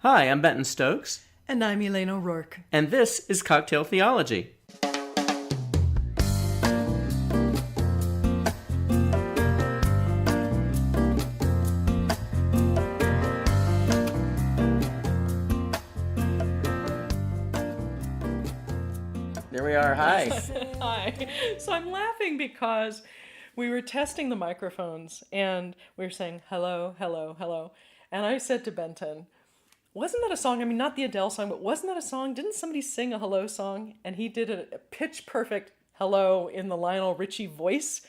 Hi, I'm Benton Stokes. And I'm Elane O'Rourke. And this is Cocktail Theology. There we are. Hi. Hi. So I'm laughing because we were testing the microphones and we were saying hello, hello, hello. And I said to Benton, wasn't that a song? I mean, not the Adele song, but wasn't that a song? Didn't somebody sing a hello song? And he did a pitch perfect hello in the Lionel Richie voice.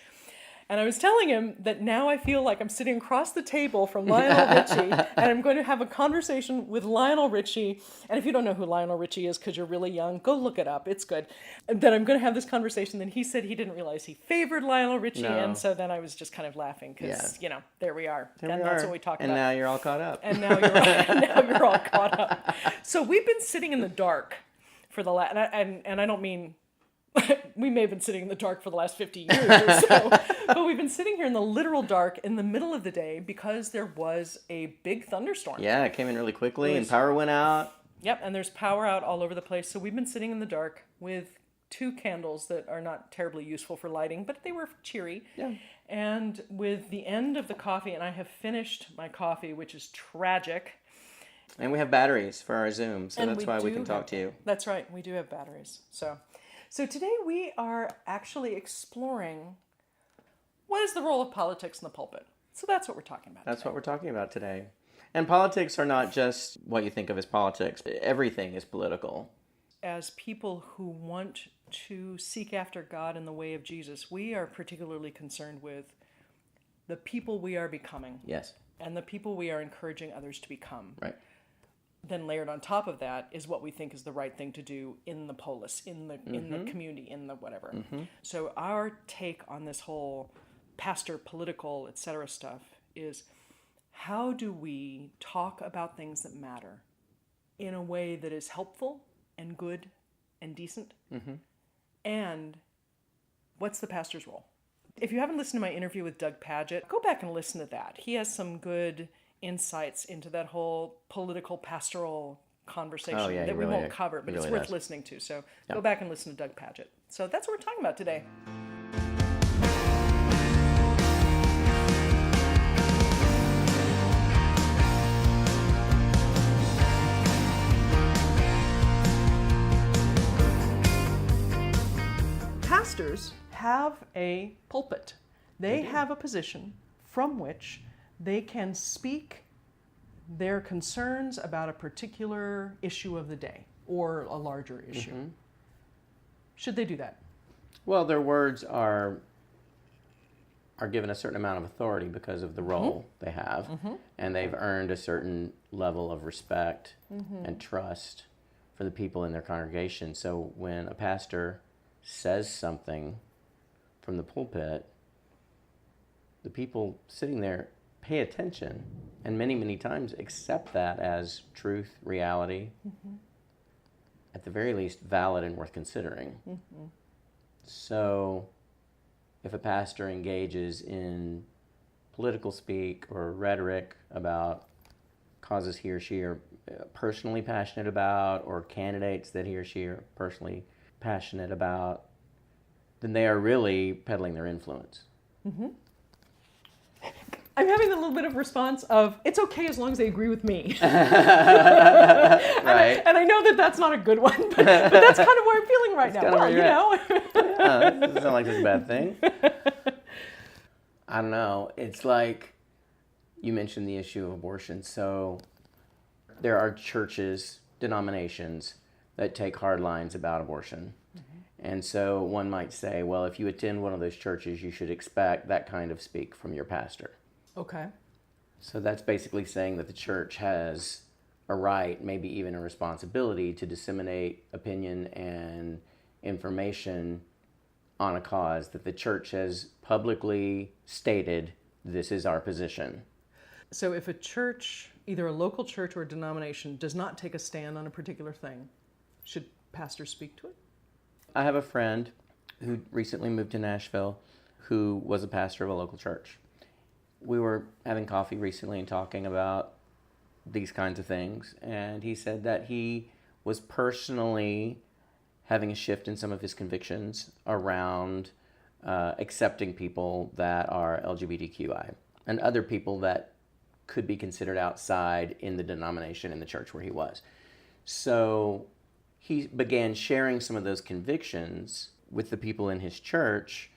And I was telling him that now I feel like I'm sitting across the table from Lionel Richie and I'm going to have a conversation with Lionel Richie. And if you don't know who Lionel Richie is because you're really young, go look it up. It's good. And then I'm going to have this conversation. Then he said he didn't realize he favored Lionel Richie. No. And so then I was just kind of laughing because, there we are. That's what we talk and about. And now you're all caught up. And now you're all caught up. So we've been sitting in the dark for the last, and I don't mean... we may have been sitting in the dark for the last 50 years or so, but we've been sitting here in the literal dark in the middle of the day because there was a big thunderstorm. Yeah, it came in really quickly and power went out. Yep, and there's power out all over the place. So we've been sitting in the dark with 2 candles that are not terribly useful for lighting, but they were cheery. Yeah. And with the end of the coffee, and I have finished my coffee, which is tragic. And we have batteries for our Zoom, so that's why we can talk to you. That's right, we do have batteries. So today we are actually exploring what is the role of politics in the pulpit. So that's what we're talking about. That's what we're talking about today. And politics are not just what you think of as politics. Everything is political. As people who want to seek after God in the way of Jesus, we are particularly concerned with the people we are becoming. Yes. And the people we are encouraging others to become. Right. Then layered on top of that is what we think is the right thing to do in the polis, in the community, in the whatever. Mm-hmm. So our take on this whole pastor, political, etc. stuff is how do we talk about things that matter in a way that is helpful and good and decent? Mm-hmm. And what's the pastor's role? If you haven't listened to my interview with Doug Paget, go back and listen to that. He has some good insights into that whole political pastoral conversation that we won't cover, but it's worth listening to. So go back and listen to Doug Paget. So that's what we're talking about today. Pastors have a pulpit. They have a position from which they can speak their concerns about a particular issue of the day or a larger issue. Mm-hmm. Should they do that? Well, their words are given a certain amount of authority because of the role they have, and they've earned a certain level of respect and trust for the people in their congregation. So when a pastor says something from the pulpit, the people sitting there pay attention and many, many times accept that as truth, reality, at the very least valid and worth considering. Mm-hmm. So if a pastor engages in political speak or rhetoric about causes he or she are personally passionate about or candidates that he or she are personally passionate about, then they are really peddling their influence. Mm-hmm. I'm having a little bit of response of, it's okay as long as they agree with me. Right. And I know that that's not a good one, but that's kind of where I'm feeling right now. Well, you know. Yeah, it doesn't sound like it's a bad thing. I don't know. It's like you mentioned the issue of abortion. So there are churches, denominations, that take hard lines about abortion. And so one might say, well, if you attend one of those churches, you should expect that kind of speak from your pastor. Okay. So that's basically saying that the church has a right, maybe even a responsibility, to disseminate opinion and information on a cause that the church has publicly stated, this is our position. So if a church, either a local church or a denomination, does not take a stand on a particular thing, should pastors speak to it? I have a friend who recently moved to Nashville who was a pastor of a local church. We were having coffee recently and talking about these kinds of things. And he said that he was personally having a shift in some of his convictions around accepting people that are LGBTQI and other people that could be considered outside in the denomination in the church where he was. So he began sharing some of those convictions with the people in his church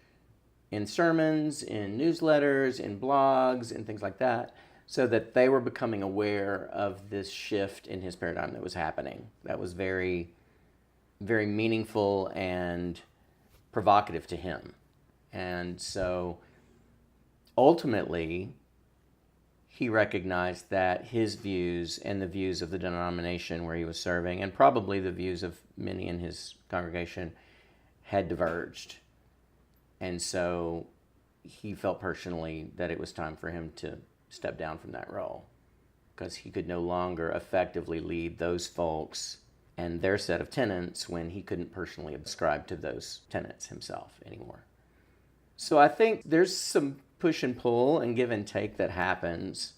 in sermons, in newsletters, in blogs, and things like that, so that they were becoming aware of this shift in his paradigm that was happening. That was very, very meaningful and provocative to him. And so ultimately, he recognized that his views and the views of the denomination where he was serving, and probably the views of many in his congregation, had diverged. And so he felt personally that it was time for him to step down from that role, because he could no longer effectively lead those folks and their set of tenets when he couldn't personally ascribe to those tenets himself anymore. So I think there's some push and pull and give and take that happens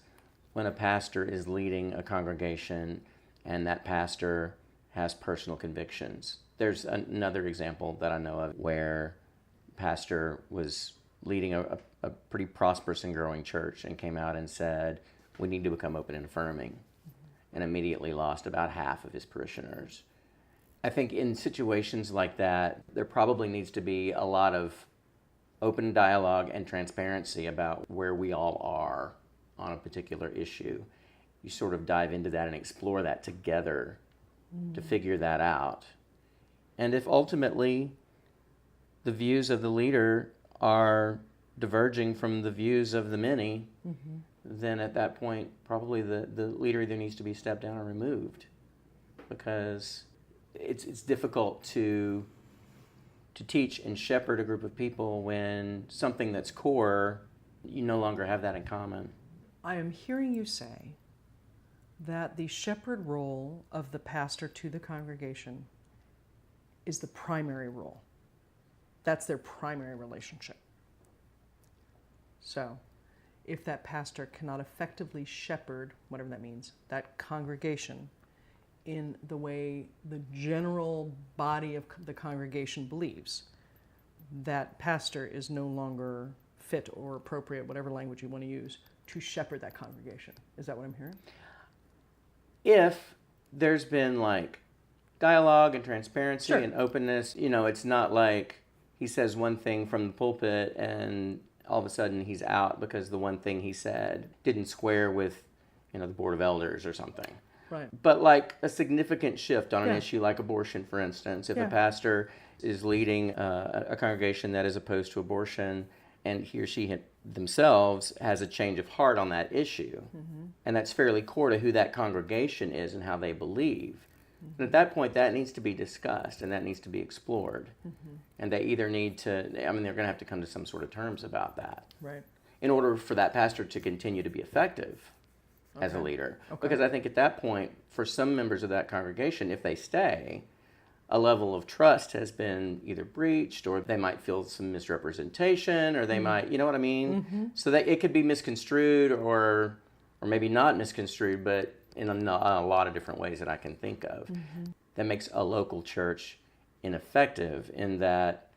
when a pastor is leading a congregation and that pastor has personal convictions. There's another example that I know of where a pastor was leading a pretty prosperous and growing church and came out and said, we need to become open and affirming, and immediately lost about half of his parishioners. I think in situations like that, there probably needs to be a lot of open dialogue and transparency about where we all are on a particular issue. You sort of dive into that and explore that together to figure that out. And if ultimately the views of the leader are diverging from the views of the many, then at that point, probably the leader either needs to be stepped down or removed, because it's difficult to teach and shepherd a group of people when something that's core, you no longer have that in common. I am hearing you say that the shepherd role of the pastor to the congregation is the primary role. That's their primary relationship. So, if that pastor cannot effectively shepherd, whatever that means, that congregation in the way the general body of the congregation believes, that pastor is no longer fit or appropriate, whatever language you want to use, to shepherd that congregation. Is that what I'm hearing? If there's been like dialogue and transparency Sure. and openness, it's not like he says one thing from the pulpit and all of a sudden he's out because the one thing he said didn't square with, the board of elders or something. Right. But like a significant shift on an issue like abortion, for instance, if a pastor is leading a congregation that is opposed to abortion and he or she themselves has a change of heart on that issue, and that's fairly core to who that congregation is and how they believe, and at that point that needs to be discussed and that needs to be explored. And they either need to, they're going to have to come to some sort of terms about that. Right. In order for that pastor to continue to be effective as a leader. Because I think at that point, for some members of that congregation, if they stay, a level of trust has been either breached, or they might feel some misrepresentation, or they might, you know what I mean? So that it could be misconstrued or maybe not misconstrued, but in a lot of different ways that I can think of. That makes a local church ineffective in that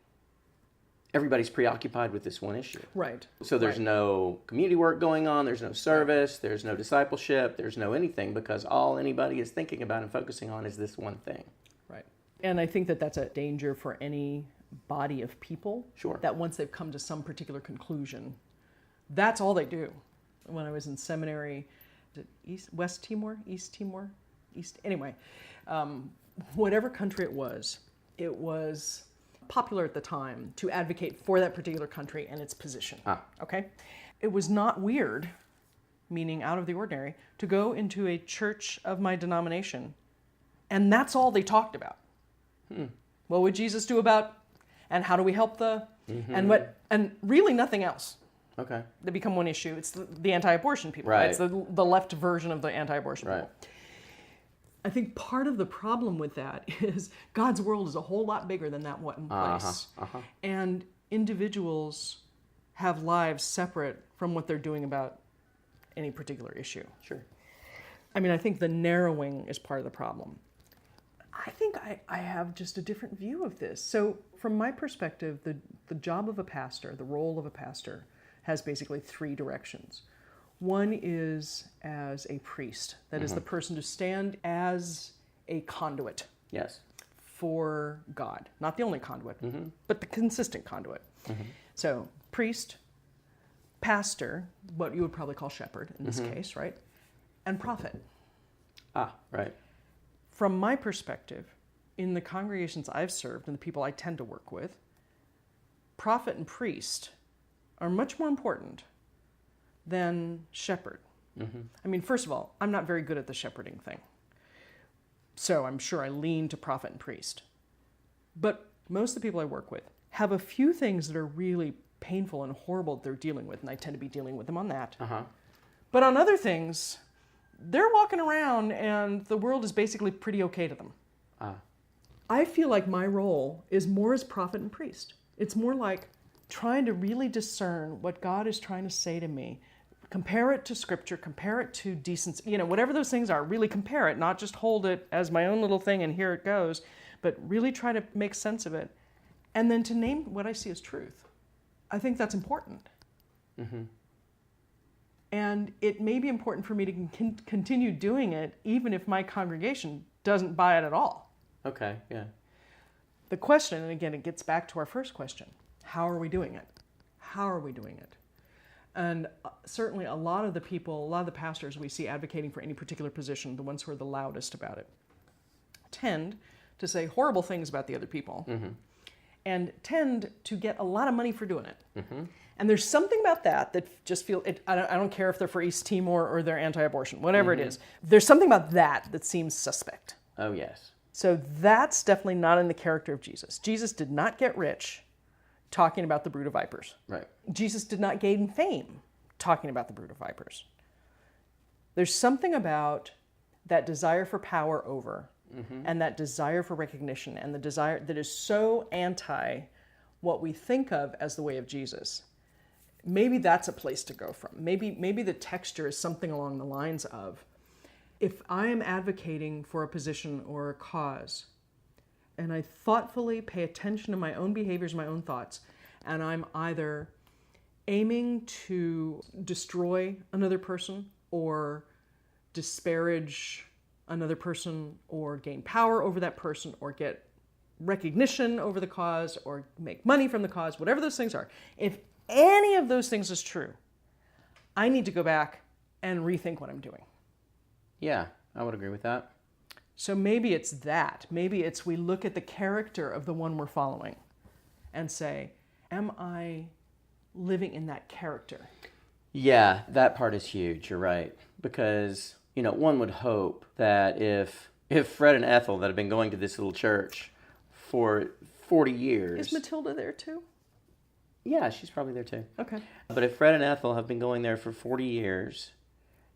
everybody's preoccupied with this one issue. Right. So there's no community work going on, there's no service, there's no discipleship, there's no anything, because all anybody is thinking about and focusing on is this one thing. Right. And I think that that's a danger for any body of people. Sure. That once they've come to some particular conclusion, that's all they do. When I was in seminary, West Timor, anyway, whatever country it was popular at the time to advocate for that particular country and its position. Okay? It was not weird, meaning out of the ordinary, to go into a church of my denomination, and that's all they talked about. What would Jesus do about, and how do we help and really nothing else. Okay. They become one issue. It's the anti-abortion people. Right. It's the left version of the anti-abortion Right. people. I think part of the problem with that is God's world is a whole lot bigger than that one place. And individuals have lives separate from what they're doing about any particular issue. Sure. I mean, I think the narrowing is part of the problem. I think I have just a different view of this. So from my perspective, the job of a pastor, the role of a pastor, has basically three directions. One is as a priest, that is the person to stand as a conduit Yes. for God. Not the only conduit, but the consistent conduit. So priest, pastor, what you would probably call shepherd in this case, right? And prophet. Ah, right. From my perspective, in the congregations I've served and the people I tend to work with, prophet and priest are much more important than shepherd. I mean, first of all, I'm not very good at the shepherding thing. So I'm sure I lean to prophet and priest. But most of the people I work with have a few things that are really painful and horrible that they're dealing with, and I tend to be dealing with them on that. But on other things, they're walking around and the world is basically pretty okay to them. I feel like my role is more as prophet and priest. It's more like trying to really discern what God is trying to say to me. Compare it to scripture, compare it to decency, whatever those things are, really compare it, not just hold it as my own little thing and here it goes, but really try to make sense of it. And then to name what I see as truth. I think that's important. And it may be important for me to continue doing it even if my congregation doesn't buy it at all. Okay, yeah. The question, and again, it gets back to our first question, how are we doing it? How are we doing it? And certainly a lot of the pastors we see advocating for any particular position, the ones who are the loudest about it, tend to say horrible things about the other people and tend to get a lot of money for doing it. And there's something about that just feel, I don't care if they're for East Timor or they're anti-abortion, whatever it is. There's something about that seems suspect. Oh, yes. So that's definitely not in the character of Jesus. Jesus did not get rich talking about the brood of vipers. Right. Jesus did not gain fame talking about the brood of vipers. There's something about that desire for power over and that desire for recognition and the desire that is so anti what we think of as the way of Jesus. Maybe that's a place to go from. Maybe the texture is something along the lines of, if I am advocating for a position or a cause, and I thoughtfully pay attention to my own behaviors, my own thoughts, and I'm either aiming to destroy another person or disparage another person or gain power over that person or get recognition over the cause or make money from the cause, whatever those things are, if any of those things is true, I need to go back and rethink what I'm doing. Yeah, I would agree with that. So maybe it's that. Maybe it's we look at the character of the one we're following and say, am I living in that character? Yeah, that part is huge. You're right. Because, one would hope that if Fred and Ethel that have been going to this little church for 40 years... Is Matilda there too? Yeah, she's probably there too. Okay. But if Fred and Ethel have been going there for 40 years...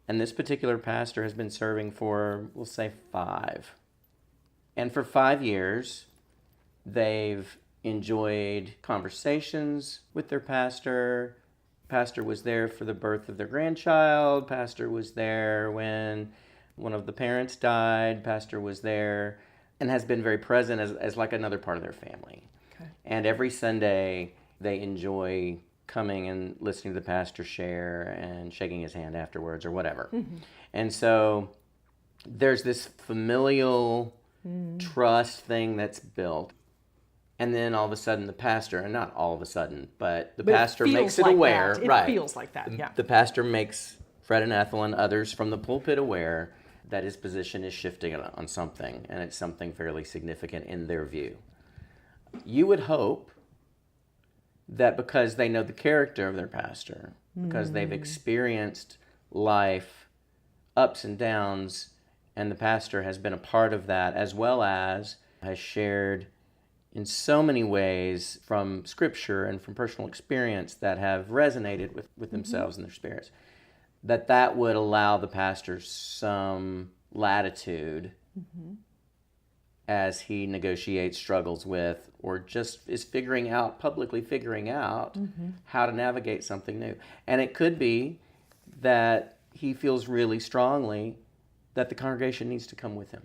And this particular pastor has been serving for, we'll say, 5. And for 5 years, they've enjoyed conversations with their pastor. Pastor was there for the birth of their grandchild. Pastor was there when one of the parents died. Pastor was there and has been very present as like another part of their family. Okay. And every Sunday, they enjoy coming and listening to the pastor share and shaking his hand afterwards or whatever. And so there's this familial trust thing that's built. And then all of a sudden the pastor, and not all of a sudden, but the pastor makes it aware. It feels like that, yeah. The pastor makes Fred and Ethel and others from the pulpit aware that his position is shifting on something, and it's something fairly significant in their view. You would hope that because they know the character of their pastor, because they've experienced life, ups and downs, and the pastor has been a part of that, as well as has shared in so many ways from Scripture and from personal experience that have resonated with themselves and their spirits, that would allow the pastor some latitude as he negotiates, struggles with, or just is publicly figuring out how to navigate something new. And it could be that he feels really strongly that the congregation needs to come with him.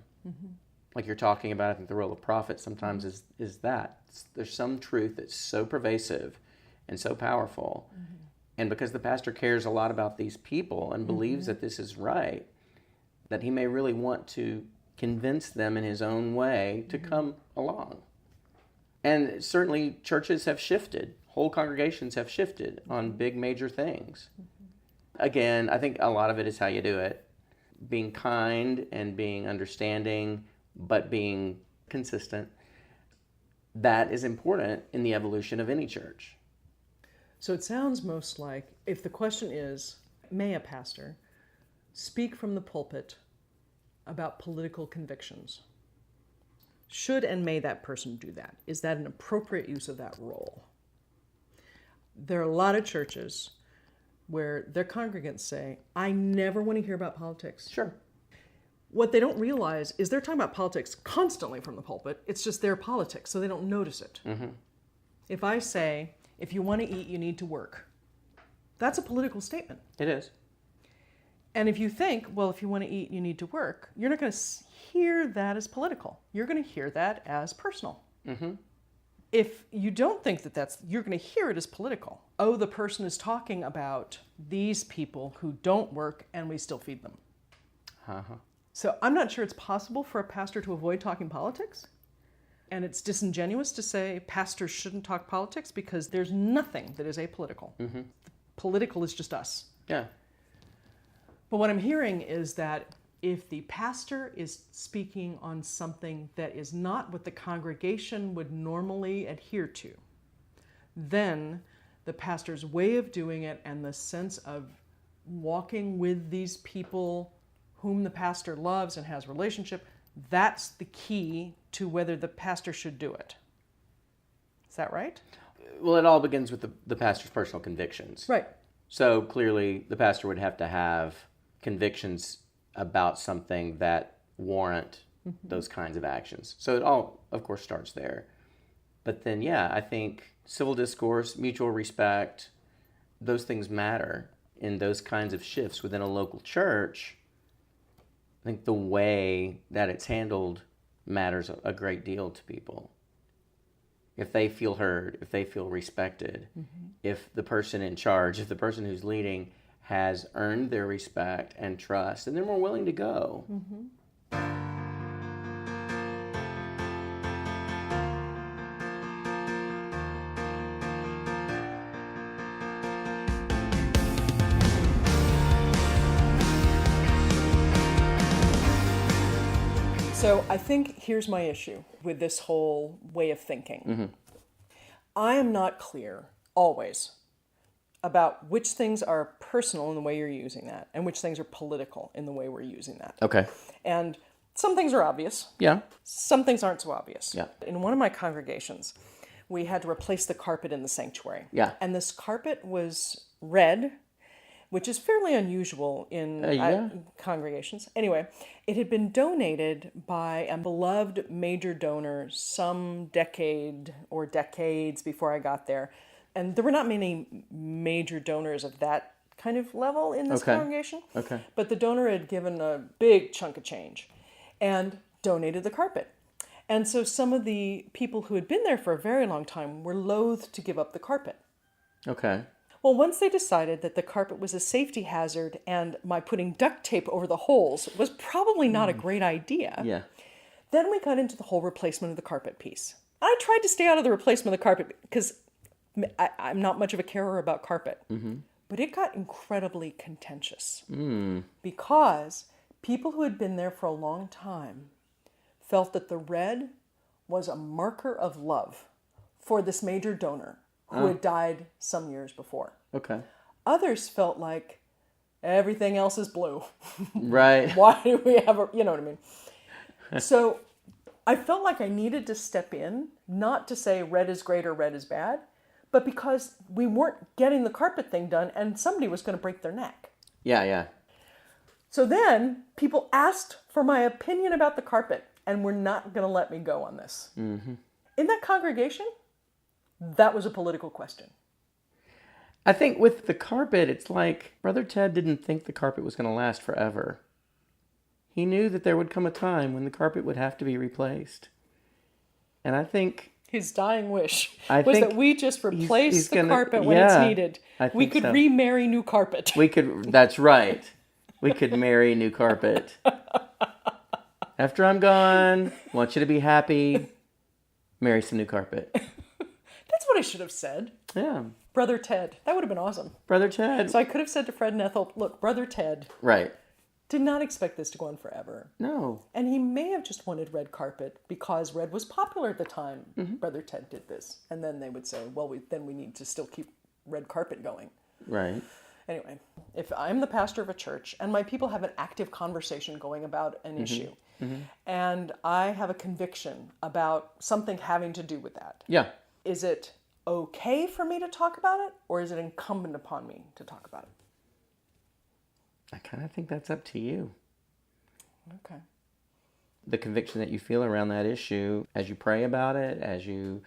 Like you're talking about, I think the role of prophet sometimes is that. There's some truth that's so pervasive and so powerful. And because the pastor cares a lot about these people and believes that this is right, that he may really want to convince them in his own way to come along. And certainly churches have shifted. Whole congregations have shifted on big major things. Again, I think a lot of it is how you do it. Being kind and being understanding, but being consistent. That is important in the evolution of any church. So it sounds most like, if the question is, may a pastor speak from the pulpit about political convictions? Should and may that person do that? Is that an appropriate use of that role? There are a lot of churches where their congregants say, I never want to hear about politics. Sure. What they don't realize is they're talking about politics constantly from the pulpit. It's just their politics, so they don't notice it. If I say, if you want to eat, you need to work, that's a political statement. It is. And if you think, well, if you want to eat, you need to work, you're not going to hear that as political. You're going to hear that as personal. If you don't think that you're going to hear it as political. Oh, the person is talking about these people who don't work and we still feed them. So I'm not sure it's possible for a pastor to avoid talking politics. And it's disingenuous to say pastors shouldn't talk politics because there's nothing that is apolitical. Political is just us. Yeah. But what I'm hearing is that if the pastor is speaking on something that is not what the congregation would normally adhere to, then the pastor's way of doing it and the sense of walking with these people whom the pastor loves and has relationship, that's the key to whether the pastor should do it. Is that right? Well, it all begins with the pastor's personal convictions. Right. So clearly the pastor would have to have convictions about something that warrant those kinds of actions. So it all, of course, starts there. But then, yeah, I think civil discourse, mutual respect, those things matter in those kinds of shifts within a local church. I think the way that it's handled matters a great deal to people. If they feel heard, if they feel respected, if the person in charge, if the person who's leading has earned their respect and trust, and they're more willing to go. So I think here's my issue with this whole way of thinking. I am not clear, always, about which things are personal in the way you're using that and which things are political in the way we're using that. Okay. And some things are obvious. Yeah. Some things aren't so obvious. Yeah. In one of my congregations, we had to replace the carpet in the sanctuary. Yeah. And this carpet was red, which is fairly unusual in congregations. Anyway, it had been donated by a beloved major donor some decade or decades before I got there. And there were not many major donors of that kind of level in this congregation. Okay. But the donor had given a big chunk of change and donated the carpet. And so some of the people who had been there for a very long time were loath to give up the carpet. Okay. Well, once they decided that the carpet was a safety hazard and my putting duct tape over the holes was probably not a great idea, Yeah. then we got into the whole replacement of the carpet piece. I tried to stay out of the replacement of the carpet because I'm not much of a carer about carpet. But it got incredibly contentious because people who had been there for a long time felt that the red was a marker of love for this major donor who had died some years before. Okay. Others felt like everything else is blue. Right. Why do we have you know what I mean? So I felt like I needed to step in, not to say red is great or red is bad, but because we weren't getting the carpet thing done and somebody was going to break their neck. Yeah, yeah. So then people asked for my opinion about the carpet and were not going to let me go on this. In that congregation, that was a political question. I think with the carpet, it's like Brother Ted didn't think the carpet was going to last forever. he knew that there would come a time when the carpet would have to be replaced. And I think his dying wish I was think that we just replace he's the gonna- carpet when it's yeah, needed. I We think could so. remarry new carpet. That's right. We could marry new carpet. After I'm gone, want you to be happy, marry some new carpet. That's what I should have said. Yeah. Brother Ted. That would have been awesome. Brother Ted. So I could have said to Fred and Ethel, look, Brother Ted Right. did not expect this to go on forever. No. And he may have just wanted red carpet because red was popular at the time. Brother Ted did this. And then they would say, well, then we need to still keep red carpet going. Right. Anyway, if I'm the pastor of a church and my people have an active conversation going about an issue, and I have a conviction about something having to do with that, Yeah. is it okay for me to talk about it, or is it incumbent upon me to talk about it? I kind of think that's up to you. Okay. The conviction that you feel around that issue as you pray about it, as you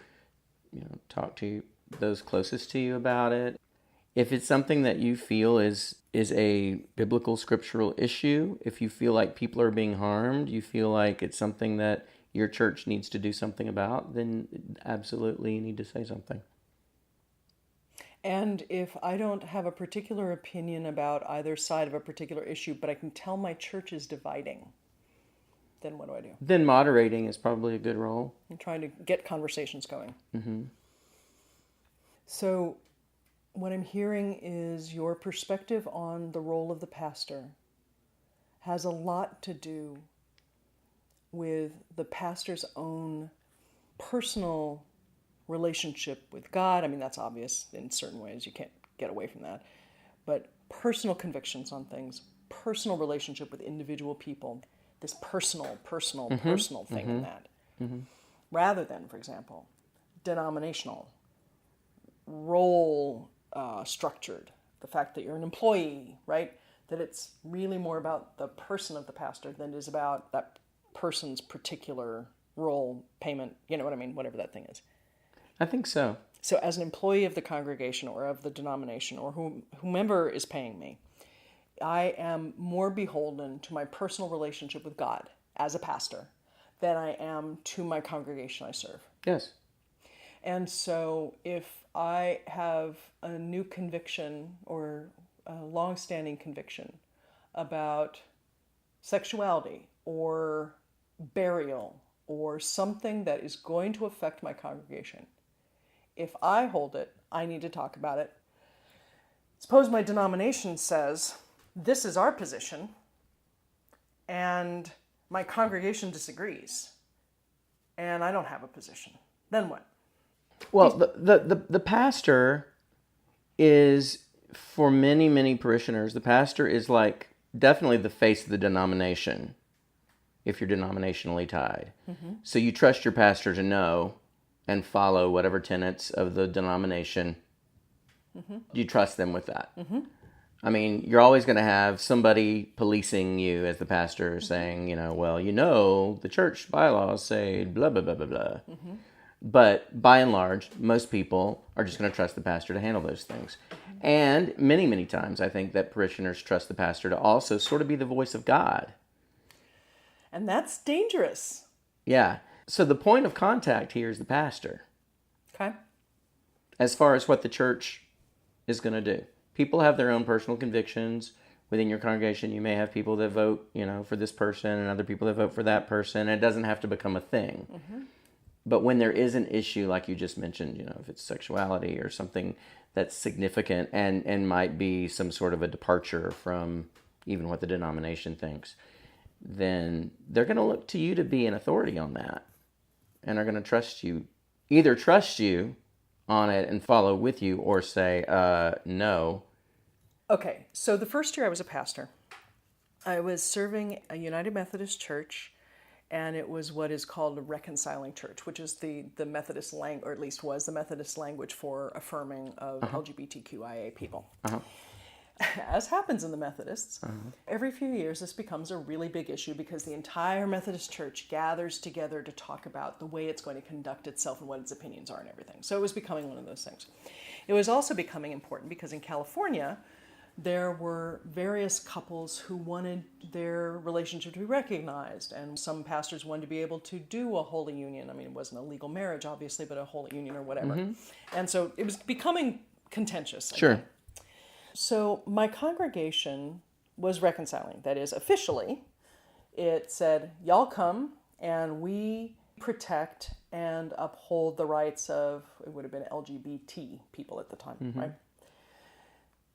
talk to those closest to you about it. If it's something that you feel is a biblical scriptural issue, if you feel like people are being harmed, you feel like it's something that your church needs to do something about, then absolutely you need to say something. And if I don't have a particular opinion about either side of a particular issue, but I can tell my church is dividing, then what do I do? Then moderating is probably a good role. I'm trying to get conversations going. Mm-hmm. So what I'm hearing is your perspective on the role of the pastor has a lot to do with the pastor's own personal relationship with God. I mean, that's obvious in certain ways. You can't get away from that. But personal convictions on things, personal relationship with individual people, this personal thing in that. Rather than, for example, denominational, role structured, the fact that you're an employee, right? That it's really more about the person of the pastor than it is about that person's particular role, payment, you know what I mean, whatever that thing is. I think so. So as an employee of the congregation or of the denomination or whomever is paying me, I am more beholden to my personal relationship with God as a pastor than I am to my congregation I serve. Yes. And so if I have a new conviction or a long-standing conviction about sexuality or burial or something that is going to affect my congregation, if I hold it, I need to talk about it. Suppose my denomination says, this is our position, and my congregation disagrees, and I don't have a position. Then what? Well, the pastor is, for many, many parishioners, the pastor is like definitely the face of the denomination if you're denominationally tied. Mm-hmm. So you trust your pastor to know and follow whatever tenets of the denomination. Mm-hmm. You trust them with that. Mm-hmm. I mean, you're always going to have somebody policing you as the pastor saying, the church bylaws say blah, blah, blah, blah, blah. Mm-hmm. But by and large, most people are just going to trust the pastor to handle those things. Mm-hmm. And many, many times I think that parishioners trust the pastor to also sort of be the voice of God. And that's dangerous. Yeah. So the point of contact here is the pastor. Okay. As far as what the church is going to do. People have their own personal convictions. Within your congregation, you may have people that vote, for this person and other people that vote for that person. And it doesn't have to become a thing. Mm-hmm. But when there is an issue, like you just mentioned, if it's sexuality or something that's significant and might be some sort of a departure from even what the denomination thinks, then they're going to look to you to be an authority on that. And are going to trust you, either trust you on it and follow with you or say, no. Okay, so the first year I was a pastor, I was serving a United Methodist church, and it was what is called a reconciling church, which is the Methodist language, or at least was the Methodist language for affirming of LGBTQIA people. Uh-huh. As happens in the Methodists, every few years this becomes a really big issue because the entire Methodist Church gathers together to talk about the way it's going to conduct itself and what its opinions are and everything. So it was becoming one of those things. It was also becoming important because in California, there were various couples who wanted their relationship to be recognized, and some pastors wanted to be able to do a holy union. I mean, it wasn't a legal marriage, obviously, but a holy union or whatever. And so it was becoming contentious. Sure. Again. So my congregation was reconciling. That is, officially, it said, y'all come and we protect and uphold the rights of, it would have been LGBT people at the time, right?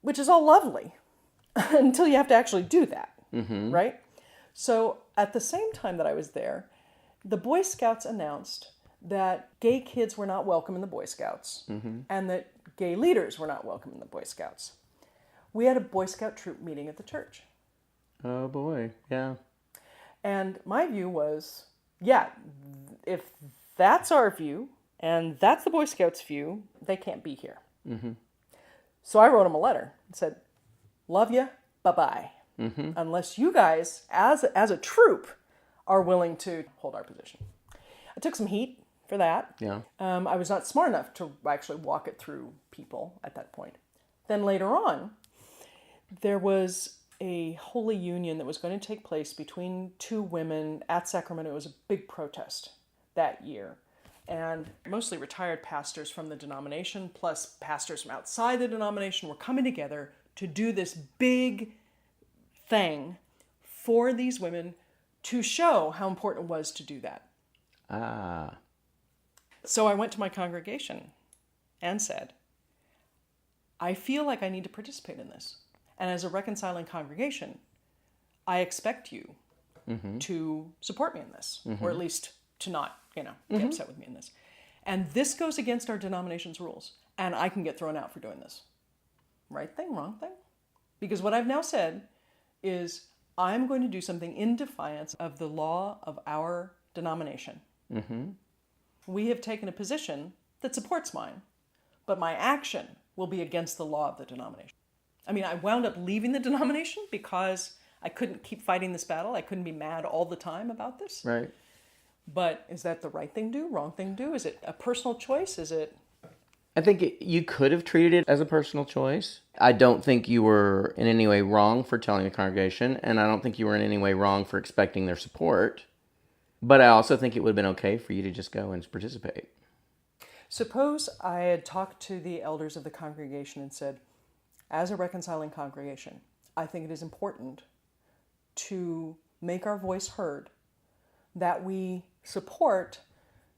Which is all lovely until you have to actually do that, right? So at the same time that I was there, the Boy Scouts announced that gay kids were not welcome in the Boy Scouts and that gay leaders were not welcome in the Boy Scouts. We had a Boy Scout troop meeting at the church. Oh boy, yeah. And my view was, yeah, if that's our view and that's the Boy Scouts' view, they can't be here. So I wrote them a letter and said, love ya, bye-bye. Unless you guys, as a troop, are willing to hold our position. I took some heat for that. Yeah. I was not smart enough to actually walk it through people at that point. Then later on, there was a holy union that was going to take place between two women at Sacramento. It was a big protest that year. And mostly retired pastors from the denomination, plus pastors from outside the denomination, were coming together to do this big thing for these women to show how important it was to do that. Ah. So I went to my congregation and said, I feel like I need to participate in this. And as a reconciling congregation, I expect you to support me in this, or at least to not, get upset with me in this. And this goes against our denomination's rules, and I can get thrown out for doing this. Right thing, wrong thing? Because what I've now said is I'm going to do something in defiance of the law of our denomination. We have taken a position that supports mine, but my action will be against the law of the denomination. I mean, I wound up leaving the denomination because I couldn't keep fighting this battle. I couldn't be mad all the time about this. Right. But is that the right thing to do, wrong thing to do? Is it a personal choice? Is it... I think you could have treated it as a personal choice. I don't think you were in any way wrong for telling the congregation, and I don't think you were in any way wrong for expecting their support. But I also think it would have been okay for you to just go and participate. Suppose I had talked to the elders of the congregation and said, as a reconciling congregation, I think it is important to make our voice heard, that we support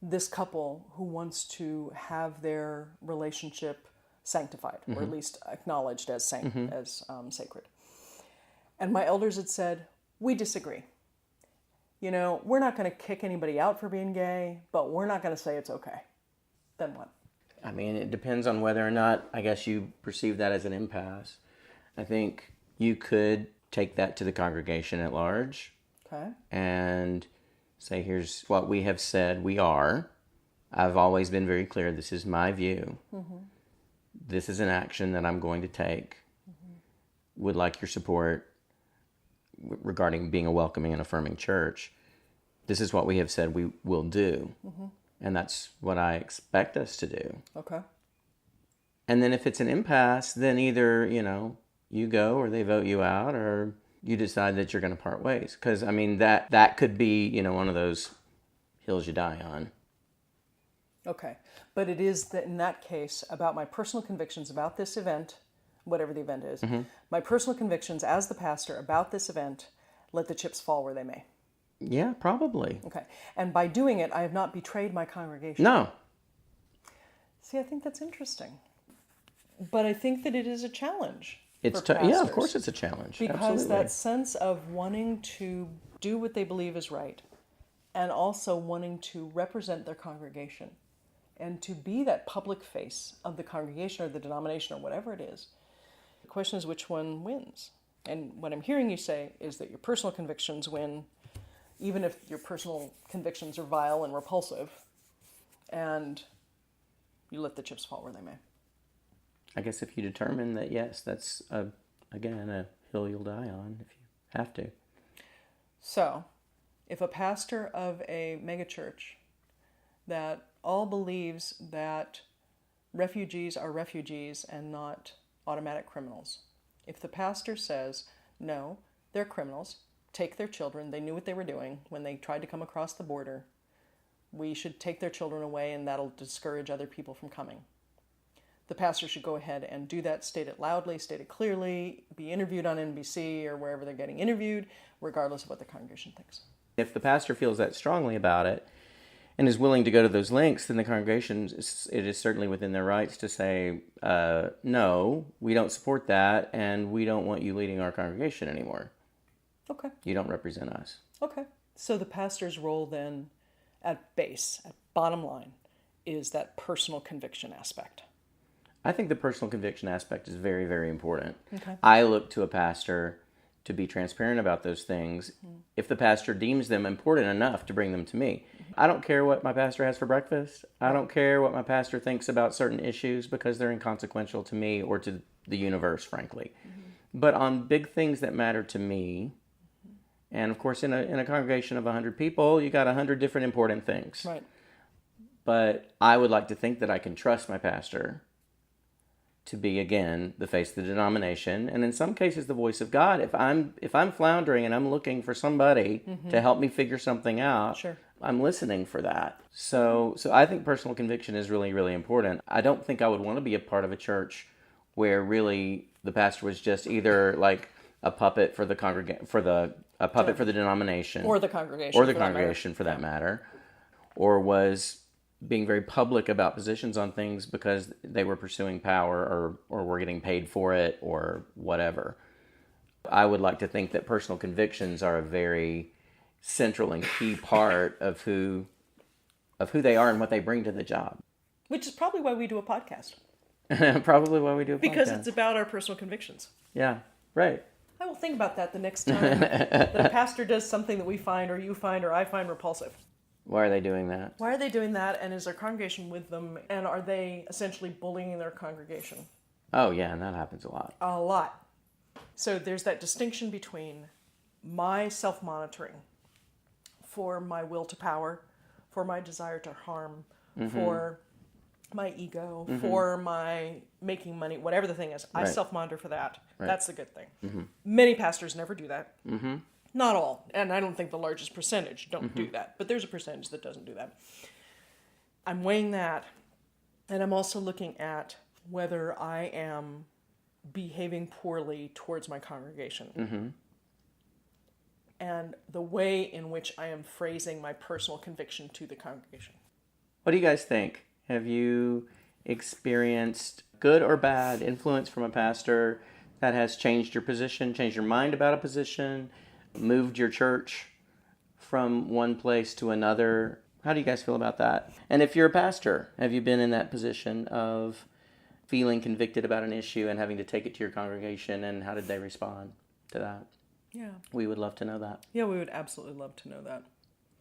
this couple who wants to have their relationship sanctified, or at least acknowledged as sacred. And my elders had said, we disagree. We're not going to kick anybody out for being gay, but we're not going to say it's okay. Then what? I mean, it depends on whether or not, I guess, you perceive that as an impasse. I think you could take that to the congregation at large. Okay. And say, here's what we have said we are. I've always been very clear, this is my view. This is an action that I'm going to take. Would like your support regarding being a welcoming and affirming church. This is what we have said we will do. And that's what I expect us to do. Okay. And then if it's an impasse, then either, you go or they vote you out, or you decide that you're going to part ways. Because, I mean, that could be, one of those hills you die on. Okay. But it is that in that case about my personal convictions about this event, whatever the event is, my personal convictions as the pastor about this event, let the chips fall where they may. Yeah, probably. Okay. And by doing it, I have not betrayed my congregation. No. See, I think that's interesting. But I think that it is a challenge. It's yeah, of course it's a challenge. Because Absolutely. that sense of wanting to do what they believe is right, and also wanting to represent their congregation, and to be that public face of the congregation or the denomination or whatever it is. The question is which one wins. And what I'm hearing you say is that your personal convictions win, even if your personal convictions are vile and repulsive, and you let the chips fall where they may. I guess if you determine that, yes, that's, again, a hill you'll die on if you have to. So, if a pastor of a megachurch that all believes that refugees are refugees and not automatic criminals, If the pastor says, no, they're criminals, take their children, they knew what they were doing when they tried to come across the border, we should take their children away and that'll discourage other people from coming. The pastor should go ahead and do that, state it loudly, state it clearly, be interviewed on NBC or wherever they're getting interviewed, regardless of what the congregation thinks. If the pastor feels that strongly about it and is willing to go to those lengths, then the congregation, it is certainly within their rights to say, no, we don't support that, and we don't want you leading our congregation anymore. Okay. You don't represent us. Okay. So the pastor's role then, at base, at bottom line, is that personal conviction aspect. I think the personal conviction aspect is very, very important. Okay. I look to a pastor to be transparent about those things if the pastor deems them important enough to bring them to me. I don't care what my pastor has for breakfast. I don't care what my pastor thinks about certain issues because they're inconsequential to me or to the universe, frankly. But on big things that matter to me, and of course in a congregation of 100 people, you got 100 different important things. Right. But I would like to think that I can trust my pastor to be, again, the face of the denomination, and in some cases the voice of God. If I'm floundering and I'm looking for somebody to help me figure something out, Sure. I'm listening for that. So I think personal conviction is really, really important. I don't think I would want to be a part of a church where really the pastor was just either like a puppet for the for the denomination, Or the congregation. for that matter, or was being very public about positions on things because they were pursuing power or were getting paid for it or whatever. I would like to think that personal convictions are a very central and key part of who they are and what they bring to the job. Which is probably why we do a podcast. Probably why we do a podcast. Because it's about our personal convictions. Yeah, right. I will think about that the next time that a pastor does something that we find or you find or I find repulsive. Why are they doing that? Why are they doing that, and is their congregation with them, and are they essentially bullying their congregation? Oh, yeah, and that happens a lot. A lot. So there's that distinction between my self-monitoring for my will to power, for my desire to harm, for my ego, for my making money, whatever the thing is. I Right. self-monitor for that. Right. That's the good thing. Many pastors never do that. Not all, and I don't think the largest percentage don't do that, but there's a percentage that doesn't do that. I'm weighing that, and I'm also looking at whether I am behaving poorly towards my congregation. And the way in which I am phrasing my personal conviction to the congregation. What do you guys think? Have you experienced good or bad influence from a pastor that has changed your position, changed your mind about a position, moved your church from one place to another? How do you guys feel about that? And if you're a pastor, have you been in that position of feeling convicted about an issue and having to take it to your congregation, and how did they respond to that? Yeah. We would love to know that. Yeah, we would absolutely love to know that.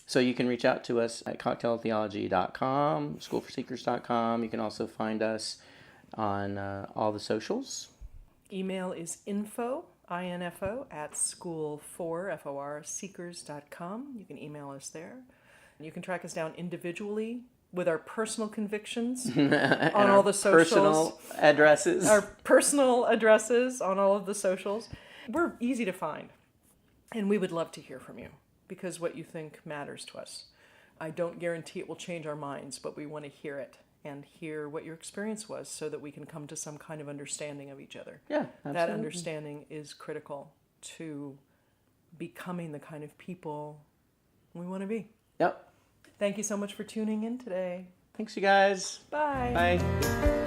So you can reach out to us at cocktailtheology.com, schoolforseekers.com. You can also find us on all the socials. Email is info at school4seekers.com. You can email us there. You can track us down individually with our personal convictions on all the socials. Personal addresses. Our personal addresses on all of the socials. We're easy to find, and we would love to hear from you because what you think matters to us. I don't guarantee it will change our minds, but we want to hear it and hear what your experience was so that we can come to some kind of understanding of each other. Yeah, absolutely. That understanding is critical to becoming the kind of people we want to be. Yep. Thank you so much for tuning in today. Thanks, you guys. Bye. Bye.